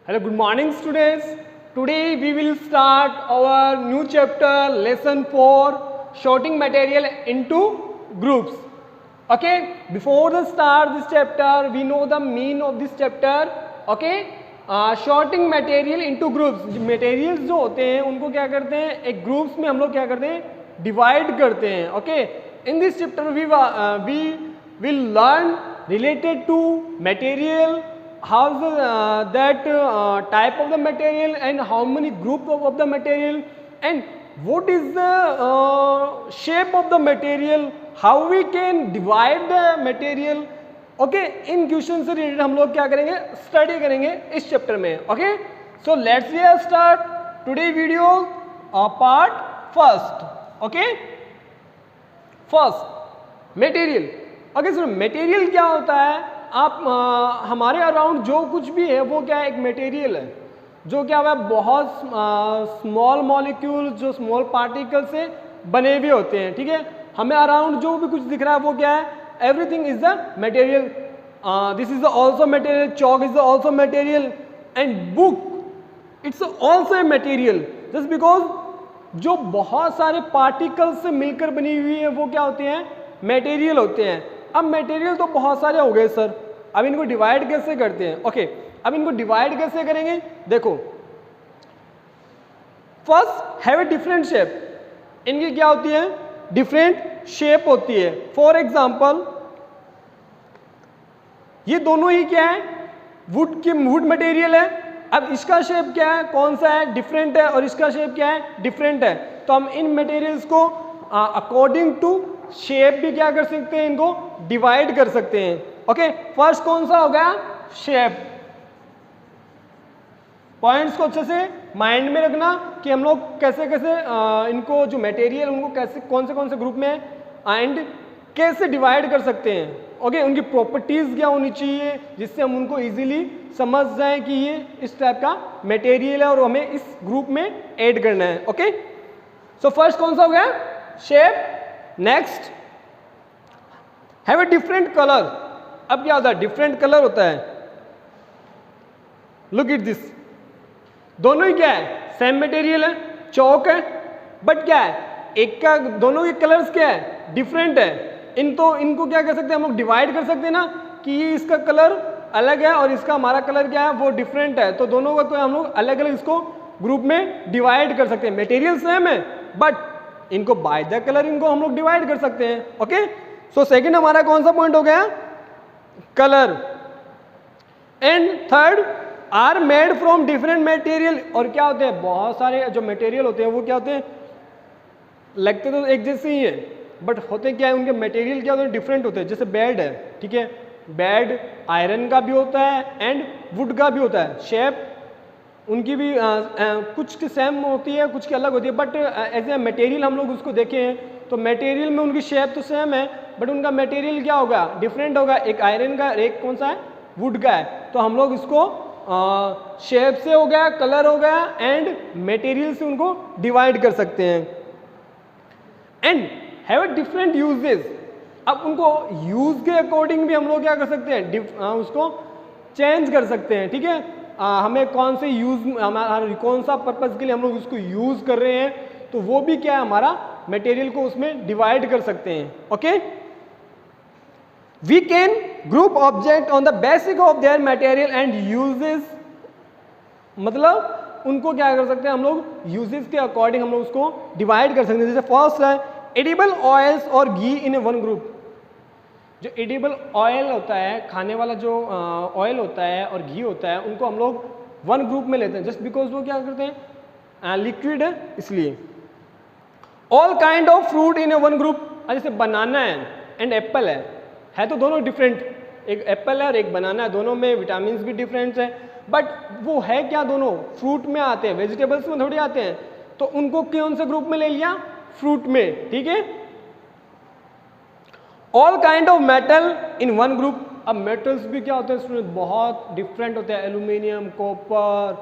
Hello, good morning students. Today we will start our new chapter, lesson 4, sorting material into groups. Okay, before the start this chapter, we know the mean of this chapter. Okay, sorting material into groups. Materials जो होते हैं उनको क्या करते हैं, एक groups में हम लोग क्या करते हैं, divide करते हैं. Okay, in this chapter we will learn related to material, how's that type of the material and how many group of the material and what is the shape of the material, how we can divide the material. Okay, in question से related हम लोग क्या करेंगे, study करेंगे इस chapter में. Okay, so let's start today video part first. Okay, first material. Okay sir, material क्या होता है, आप हमारे अराउंड जो कुछ भी है वो क्या है, एक मटेरियल है जो क्या है बहुत स्मॉल मॉलिक्यूल, जो स्मॉल पार्टिकल से बने हुए होते हैं. ठीक है, हमें अराउंड जो भी कुछ दिख रहा है वो क्या है, everything is the material. This is also material, chalk is also material and book it's also a material. Just because जो बहुत सारे पार्टिकल्स से मिलकर बनी हुई है वो क्या होते हैं, मटेरियल होते हैं. अब मटेरियल तो बहुत सारे हो गए सर, अब इनको डिवाइड कैसे करते हैं. ओके, अब इनको डिवाइड कैसे करेंगे, देखो first have a different shape. इनकी क्या होती है, डिफरेंट शेप होती है. फॉर एग्जांपल ये दोनों ही क्या है, वुड मटेरियल है. अब इसका शेप क्या है, कौन सा है, डिफरेंट है, और इसका शेप क्या है, डिफरेंट है. तो हम इन मटेरियल्स को अकॉर्डिंग टू शेप भी क्या कर सकते हैं, इनको डिवाइड कर सकते हैं. ओके, फर्स्ट कौन सा हो गया, शेप. पॉइंट्स को अच्छे से माइंड में रखना कि हम लोग कैसे कैसे इनको जो मटेरियल उनको कैसे कौन से ग्रुप में एंड कैसे डिवाइड कर सकते हैं. ओके, उनकी प्रॉपर्टीज क्या होनी चाहिए जिससे हम उनको इजीली समझ जाएं कि ये इस टाइप का मटेरियल है और हमें इस ग्रुप में ऐड करना है. ओके, सो फर्स्ट कौन सा हो गया, shape. Next have a different colour. अब क्या होता है, डिफरेंट कलर होता है. लुक इट दिस, दोनों ही क्या है, सेम मटेरियल है, चौक है, बट क्या है, एक का दोनों के कलर्स क्या है, डिफरेंट है. इनको क्या कर सकते हैं, हम लोग डिवाइड कर सकते हैं ना कि ये इसका कलर अलग है और इसका हमारा कलर क्या है, वो डिफरेंट है. तो दोनों का हम लोग अलग अलग इसको ग्रुप में डिवाइड कर सकते हैं. मटेरियल सेम है बट इनको बाय द कलर इनको हम लोग डिवाइड कर सकते हैं. ओके, सो सेकंड हमारा कौन सा पॉइंट हो गया, colour. And third are made from different material. और क्या होते हैं, बहुत सारे जो मटेरियल होते हैं वो क्या होते हैं, लगते तो एक जैसे ही है बट होते क्या है, उनके मटेरियल क्या होते हैं, डिफरेंट होते हैं. जैसे बेड है, ठीक है, बेड आयरन का भी होता है एंड वुड का भी होता है. शेप उनकी भी कुछ की सेम होती है, कुछ की अलग होती है, बट एज ए मटेरियल हम लोग उसको देखें तो मटेरियल में उनकी शेप तो सेम है बट उनका मटेरियल क्या होगा, डिफरेंट होगा. एक आयरन का, एक कौन सा है, वुड का है. तो हम लोग इसको शेप से हो गया, कलर हो गया एंड मटेरियल से उनको डिवाइड कर सकते हैं. And have a different uses. अब उनको यूज के अकॉर्डिंग भी हम लोग क्या कर सकते हैं, उसको चेंज कर सकते हैं. ठीक है, हमें कौन से यूज, हमारा कौन सा पर्पज के लिए हम लोग उसको यूज कर रहे हैं, तो वो भी क्या है, हमारा मटेरियल को उसमें डिवाइड कर सकते हैं. Okay, we can group object on the basic of their material and uses. मतलब उनको क्या कर सकते हैं हम लोग, यूजेस के अकॉर्डिंग हम लोग उसको डिवाइड कर सकते हैं. जैसे फर्स्ट है एडिबल ऑयल्स और घी इन ए वन ग्रुप. जो एडिबल ऑयल होता है, खाने वाला जो ऑयल होता है और घी होता है, उनको हम लोग वन ग्रुप में लेते हैं जस्ट बिकॉज वो क्या करते हैं, लिक्विड है इसलिए. All kind of fruit in A one group. जैसे बनाना है एंड एप्पल है तो दोनों डिफरेंट, एक एप्पल है और एक बनाना है, दोनों में विटामिन भी डिफरेंट है बट वो है क्या, दोनों फ्रूट में आते हैं, वेजिटेबल्स में थोड़ी आते हैं. तो उनको कौन से ग्रुप में ले लिया, फ्रूट में. ठीक है, all kind of metal in one group. अब मेटल्स भी क्या होते हैं स्टूडेंट, बहुत डिफरेंट होते हैं. एल्यूमिनियम, कॉपर,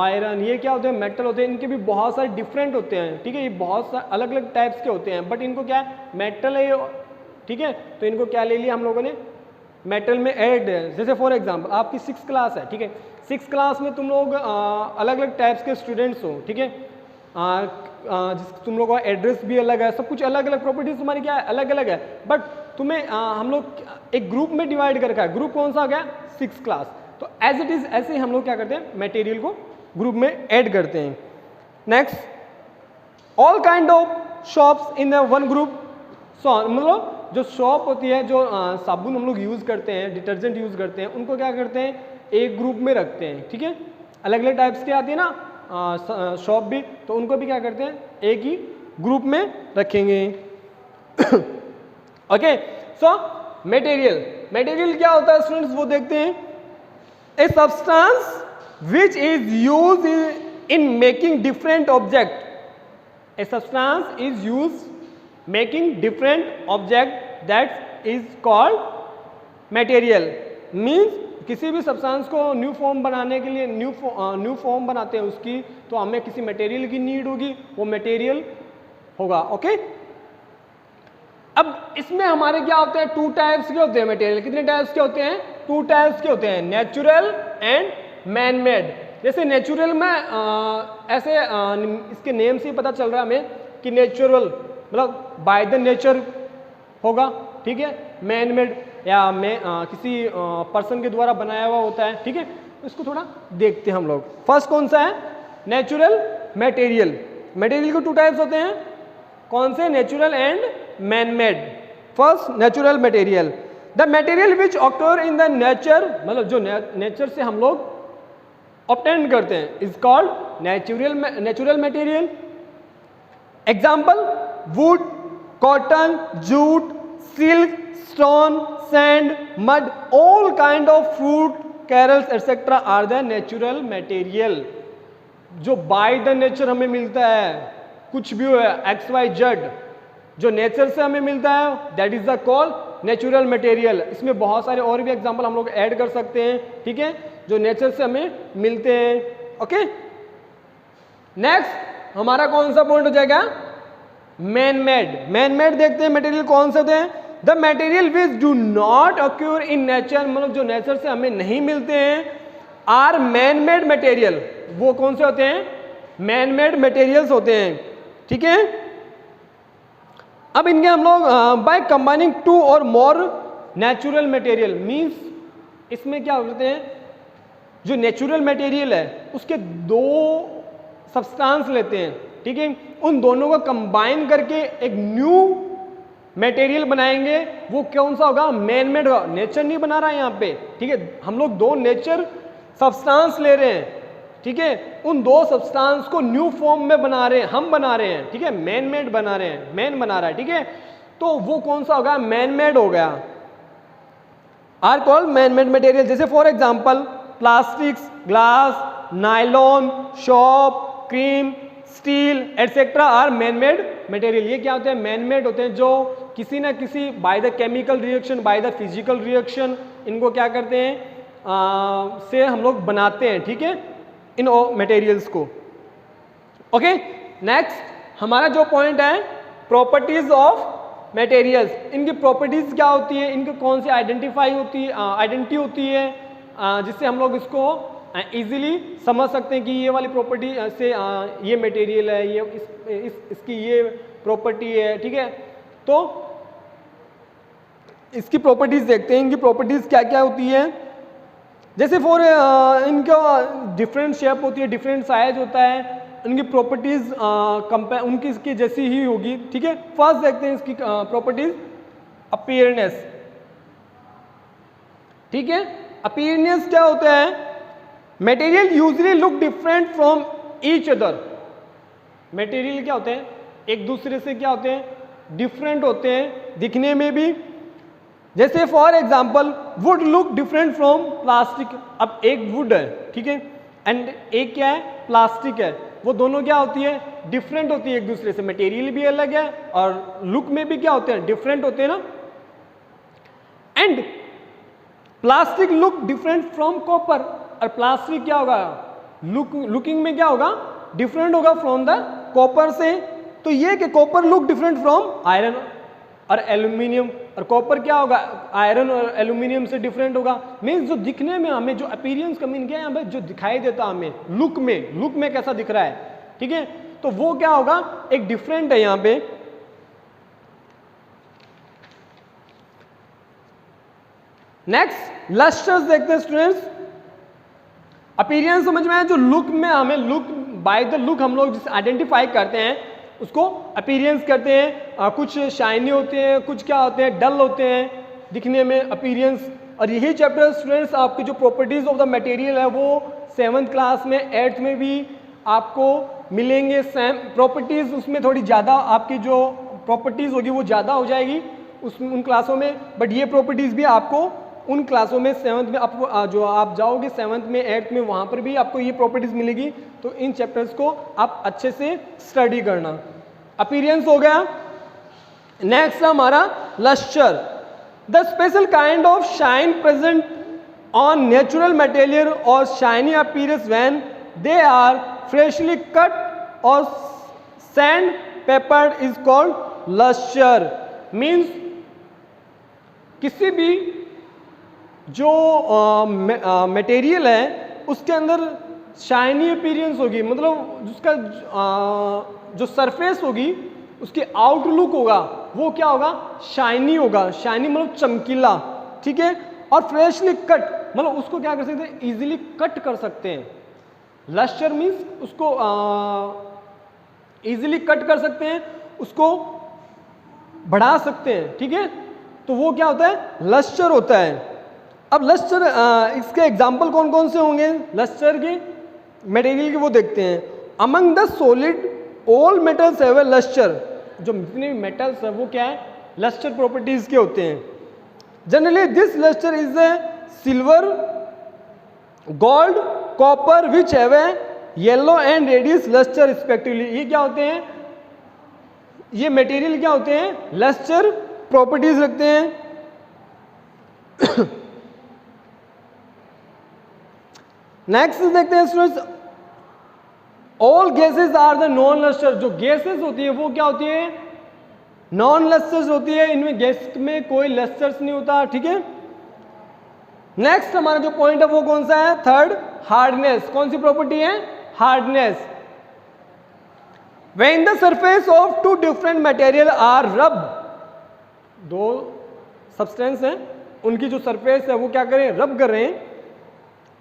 आयरन, ये क्या होते हैं, मेटल होते हैं. इनके भी बहुत सारे डिफरेंट होते हैं. ठीक है, ये बहुत सारे अलग अलग टाइप्स के होते हैं बट इनको क्या है, मेटल है. ठीक है, तो इनको क्या ले लिया हम लोगों ने, मेटल में ऐड, जैसे फॉर एग्जांपल आपकी 6th क्लास है, ठीक है, 6th क्लास में तुम लोग अलग अलग टाइप्स के स्टूडेंट्स हो, ठीक है, तुम लोगों का एड्रेस भी अलग है, सब कुछ अलग अलग, प्रॉपर्टीज तुम्हारी क्या है, अलग अलग है, बट तुम्हें हम लोग एक ग्रुप में डिवाइड कर रखा है। ग्रुप कौन सा आ गया? 6th class. तो एज इट इज ऐसे ही हम लोग क्या करते हैं, मटेरियल को ग्रुप में ऐड करते हैं। Next, all kind of shops in one group. मतलब जो शॉप होती है, जो साबुन हम लोग यूज़ करते हैं, डिटर्जेंट यूज़ करते हैं, उनको क्या करते हैं, एक ग्रुप में रखते हैं, ठीक है। अलग अलग टाइप्स की आती है ना शॉप भी, तो उनको भी क्या करते हैं, एक ही ग्रुप में रखेंगे। ओके, सो मटेरियल, मटेरियल क्या होता है स्टूडेंट्स, वो देखते हैं। A substance which is use in making different object. A substance is use making different object that is called material। means किसी भी सब्सटेंस को न्यू फॉर्म बनाने के लिए न्यू फॉर्म बनाते हैं उसकी, तो हमें किसी मटेरियल की नीड होगी, वो मटेरियल होगा। ओके, अब इसमें हमारे क्या होते हैं, 2 टाइप्स के होते हैं मटेरियल। कितने टाइप्स के होते हैं? 2 टाइप्स के होते हैं, नेचुरल एंड मैन मेड। जैसे नेचुरल में ऐसे इसके नेम से ही पता चल रहा है हमें कि नेचुरल मतलब बाय द नेचर होगा, ठीक है। मैन मेड या किसी पर्सन के द्वारा बनाया हुआ होता है, ठीक है। इसको थोड़ा देखते हैं हम लोग। फर्स्ट कौन सा है? Natural material. मटेरियल के 2 टाइप्स होते हैं, कौन से? Natural and man made. First natural material, the material which occur in the nature, मतलब जो नेचर से हम लोग ऑब्टेन करते हैं, is called natural material. Example, wood, cotton, jute, silk, stone, sand, mud, all kind of fruit, cereals etcetera are the natural material. जो by the nature हमें मिलता है, कुछ भी हो, एक्स वाई जेड, जो नेचर से हमें मिलता है, that is the call natural material. इसमें बहुत सारे और भी एग्जाम्पल हम लोग ऐड कर सकते हैं, ठीक है, जो नेचर से हमें मिलते हैं। ओके, नेक्स्ट हमारा कौन सा पॉइंट हो जाएगा? Man made. मैन मेड देखते हैं मटेरियल कौन से होते हैं, the material which do not occur in nature, मतलब जो नेचर से हमें नहीं मिलते हैं, आर मैन मेड मटेरियल। वो कौन से होते हैं? मैन मेड मटेरियल्स होते हैं, ठीक है। अब इनके हम लोग बाय कंबाइनिंग 2 और मोर नेचुरल मटेरियल, मीन्स इसमें क्या होते हैं, जो नेचुरल मटेरियल है उसके 2 सब्सटेंस लेते हैं, ठीक है, उन दोनों को कंबाइन करके एक न्यू मटेरियल बनाएंगे। वो कौन सा होगा? मैन मेड होगा। नेचर नहीं बना रहा है यहाँ पे, ठीक है, हम लोग 2 नेचर सब्सटेंस ले रहे हैं, ठीक है, उन 2 सब्सटेंस को न्यू फॉर्म में बना रहे हैं, हम बना रहे हैं, ठीक है, मैन मेड बना रहे हैं, मैन बना रहा है, ठीक है, तो वो कौन सा होगा? मैन मेड हो गया, are called man made material. जैसे for example plastics, glass, nylon, soap, cream, steel etcetera are man made material. ये क्या होते हैं? मैन मेड होते हैं, जो किसी ना किसी by the chemical reaction, by the physical reaction, इनको क्या करते हैं से हम लोग बनाते हैं, ठीक है, इन मटेरियल्स को। ओके, नेक्स्ट हमारा जो पॉइंट है, प्रॉपर्टीज ऑफ मटेरियल्स। इनकी प्रॉपर्टीज क्या होती है, इनकी कौन सी आइडेंटिटी होती है, जिससे हम लोग इसको इजीली समझ सकते हैं कि ये वाली प्रॉपर्टी से ये मटेरियल है, ये इसकी ये प्रॉपर्टी है, ठीक है। तो इसकी प्रॉपर्टीज देखते हैं, इनकी प्रॉपर्टीज क्या क्या होती है। जैसे फॉर इनका डिफरेंट शेप होती है, डिफरेंट साइज होता है, इनकी प्रॉपर्टीज उनकी इसकी जैसी ही होगी, ठीक है। फर्स्ट देखते हैं इसकी प्रॉपर्टीज, अपीयरनेस, ठीक है। अपीयरनेस क्या होता है? Material usually look different from each other. Material क्या होते हैं? एक दूसरे से क्या होते हैं? डिफरेंट होते हैं दिखने में भी। जैसे for example would look different from plastic. अब एक वुड है, ठीक है, एंड एक क्या है? प्लास्टिक है। वो दोनों क्या होती है? डिफरेंट होती है एक दूसरे से। मटेरियल भी अलग है और लुक में भी क्या होते हैं? डिफरेंट होते हैं ना। And plastic look different from copper. और प्लास्टिक क्या होगा? लुकिंग में क्या होगा? डिफरेंट होगा फ्रॉम द कॉपर से। तो ये कि copper look different from iron और एल्यूमिनियम। और कॉपर क्या होगा, आयरन और एल्यूमिनियम से डिफरेंट होगा। मीन्स जो दिखने में हमें जो अपीयरेंस का मीन क्या है, हमें जो दिखाई देता हमें लुक में कैसा दिख रहा है, ठीक है, तो वो क्या होगा, एक डिफरेंट है यहां पे। नेक्स्ट लस्टर्स देखते हैं स्टूडेंट्स। अपीयरेंस समझ में आया, जो लुक में हमें लुक बाय द लुक हम लोग जिसे आइडेंटिफाई करते हैं उसको अपीयरेंस करते हैं। कुछ शाइनी होते हैं, कुछ क्या होते हैं, डल होते हैं दिखने में अपीयरेंस। और यही चैप्टर स्टूडेंट्स आपकी जो प्रॉपर्टीज ऑफ द मटेरियल है वो 7th क्लास में 8th में भी आपको मिलेंगे। सेम प्रॉपर्टीज उसमें थोड़ी ज़्यादा आपकी जो प्रॉपर्टीज होगी वो ज़्यादा हो जाएगी उन क्लासों में, बट ये प्रॉपर्टीज भी आपको उन क्लासों में 7th में आपको जो आप जाओगे 7th में 8th में वहाँ पर भी आपको ये प्रॉपर्टीज मिलेगी। तो इन चैप्टर्स को आप अच्छे से स्टडी करना। अपीयरेंस हो गया। नेक्स्ट हमारा lustre, the special kind of shine present on natural material और shiny appearance when they are freshly cut और sand papered is called lustre. Means किसी भी जो मटेरियल है उसके अंदर शाइनी अपीयरेंस होगी, मतलब जिसका जो सरफेस होगी उसके आउटलुक होगा वो क्या होगा, शाइनी होगा। शाइनी मतलब चमकीला, ठीक है। और फ्रेशली कट मतलब उसको क्या कर सकते हैं, इजीली कट कर सकते हैं। लस्टर मीन्स उसको इजीली कट कर सकते हैं, उसको बढ़ा सकते हैं, ठीक है। तो वो क्या होता है, लस्टर होता है। अब लस्टर इसके एग्जाम्पल कौन कौन से होंगे लस्टर के मटेरियल के, वो देखते हैं। Among the solid all metals have a lustre, जो जितने भी मेटल्स है वो क्या है, लस्टर प्रॉपर्टीज के होते हैं। Generally this lustre is a silver, gold, copper which have a yellow and reddish lustre respectively. ये क्या होते हैं, ये मटेरियल क्या होते हैं, लस्टर प्रॉपर्टीज रखते हैं। नेक्स्ट देखते हैं students, all gases are the non lustre. जो गैसेस होती है वो क्या होती है, नॉन लस्टर्स होती है, इनमें गैस में कोई लस्टर्स नहीं होता, ठीक है। नेक्स्ट हमारा जो पॉइंट है वो कौन सा है, थर्ड, हार्डनेस। कौन सी प्रॉपर्टी है, hardness. When the surface of two different material are rub, दो सब्सटेंस हैं उनकी जो सरफेस है वो क्या करें, रब कर रहे हैं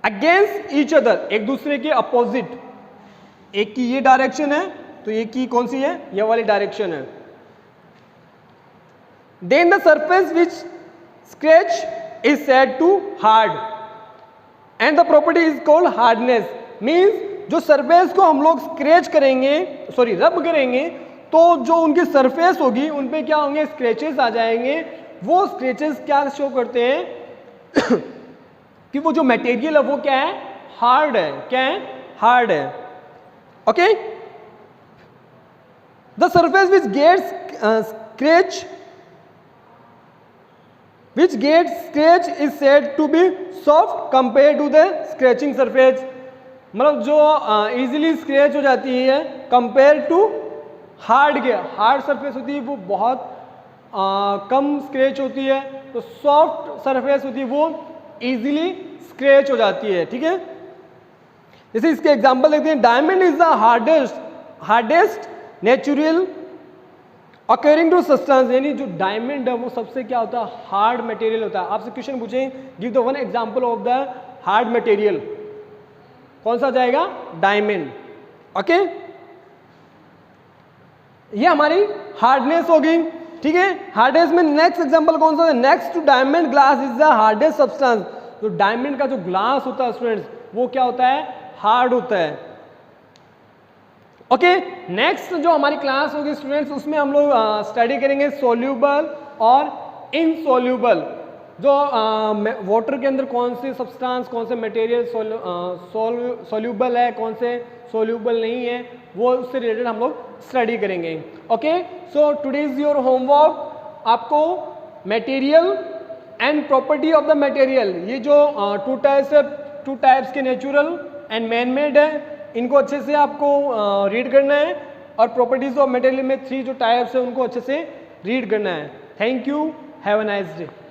अगेंस्ट ईच अदर, एक दूसरे के अपोजिट। एक की ये डायरेक्शन है तो एक की कौन सी है, ये वाली डायरेक्शन है। Then the surface which scratch is said to hard and the property is called hardness. Means जो सरफेस को हम लोग स्क्रैच करेंगे, सॉरी रब करेंगे, तो जो उनकी सरफेस होगी उन पे क्या होंगे, स्क्रैचेस आ जाएंगे। वो स्क्रैचेस क्या शो करते हैं कि वो जो मटेरियल है वो क्या है, हार्ड है। क्या है, हार्ड है। Okay, the surface which gets scratch is said to be soft compare to the scratching surface. मतलब जो इजीली स्क्रैच हो जाती है कंपेयर टू हार्ड के, हार्ड सरफेस होती है वो बहुत कम स्क्रैच होती है, तो सॉफ्ट सरफेस होती है वो इजीली स्क्रैच हो जाती है, ठीक है। जैसे इसके एग्जांपल देखते हैं, diamond is the hardest natural occurring to substance. यानी जो डायमंड है वो सबसे क्या होता है, हार्ड मटेरियल होता है। आपसे क्वेश्चन पूछें, give the one example of the hard material, कौन सा जाएगा, डायमंड। ओके, ये हमारी हार्डनेस होगी, ठीक है। हार्डनेस में नेक्स्ट एग्जांपल कौन सा है, next to diamond glass is the hardest substance. जो डायमंड का जो ग्लास होता है स्टूडेंट्स वो क्या होता है, हार्ड होता है। ओके, नेक्स्ट जो हमारी क्लास होगी स्टूडेंट्स उसमें हम लोग स्टडी करेंगे सोल्यूबल और इनसोल्यूबल। जो वाटर के अंदर कौन से सब्सटेंस, कौन से मटेरियल सोल्यूबल है, कौन से सोल्यूबल नहीं है, वो उससे रिलेटेड हम लोग स्टडी करेंगे। Okay, so today is your homework. आपको material and property of the material, ये जो टू टाइप्स के नेचुरल एंड मैन मेड है, इनको अच्छे से आपको रीड करना है। और प्रॉपर्टीज ऑफ मटेरियल में 3 जो टाइप्स है उनको अच्छे से रीड करना है। Thank you, have a nice day.